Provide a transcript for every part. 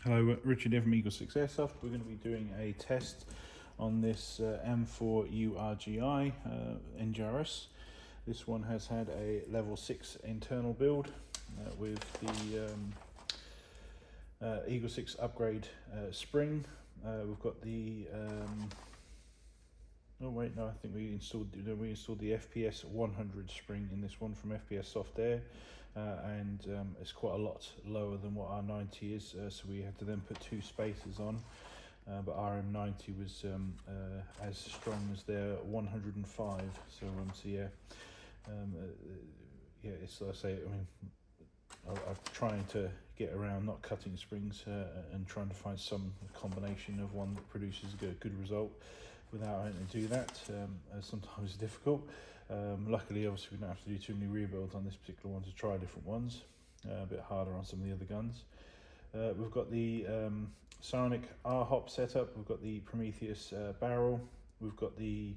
Hello, Richard here from Eagle6 Airsoft. We're going to be doing a test on this M4 Urgi Ngrs. This one has had a level 6 internal build with the Eagle6 upgrade spring. We've got the oh wait, no, I think we installed the FPS 100 spring in this one from FPS Soft Air. And it's quite a lot lower than what our 90 is, so we had to then put two spacers on, but our M90 was as strong as their 105, so yeah, yeah, it's like I say, I mean, I'm trying to get around not cutting springs and trying to find some combination of one that produces a good result without having to do that. Sometimes it's difficult. Luckily, obviously, we don't have to do too many rebuilds on this particular one to try different ones. A bit harder on some of the other guns. We've got the Psionic R hop setup. We've got the Prometheus Barrel. We've got the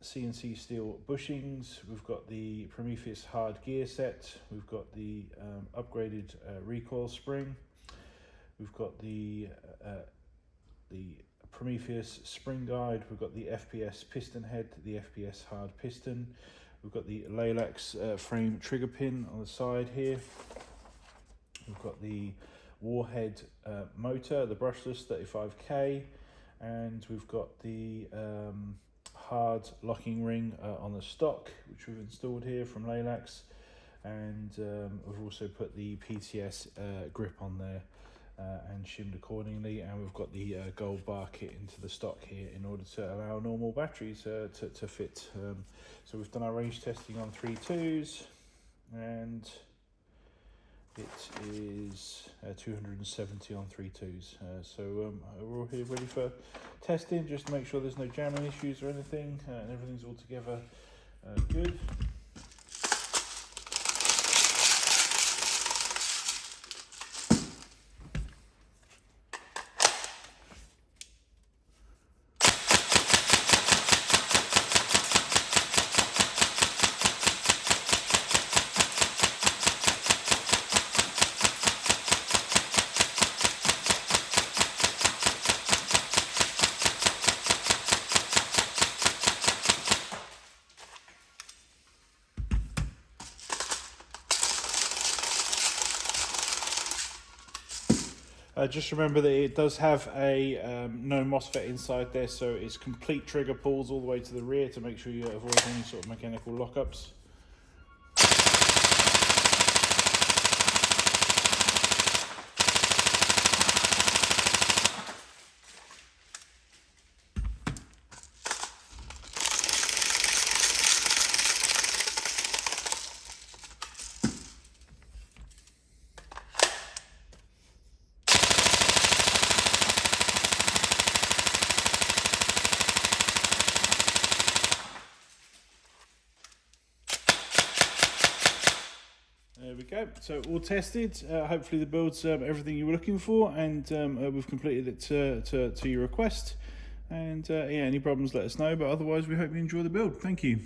CNC steel bushings. We've got the Prometheus hard gear set. We've got the upgraded recoil spring. We've got the Prometheus spring guide. We've got the FPS piston head, the FPS hard piston. We've got the Laylax frame trigger pin on the side here. We've got the Warhead motor, the brushless 35K, and we've got the hard locking ring on the stock, which we've installed here from Laylax, and we've also put the PTS grip on there. And shimmed accordingly, and we've got the gold bar kit into the stock here in order to allow normal batteries to fit. So we've done our range testing on 3.2s, and it is 270 on 3.2s. So we're all here ready for testing, just to make sure there's no jamming issues or anything, and everything's all together good. Just remember that it does have a no MOSFET inside there, so it's complete trigger pulls all the way to the rear to make sure you avoid any sort of mechanical lockups. There we go, so all tested. Hopefully the build's everything you were looking for, and we've completed it to your request. And yeah, any problems let us know, but otherwise we hope you enjoy the build. Thank you.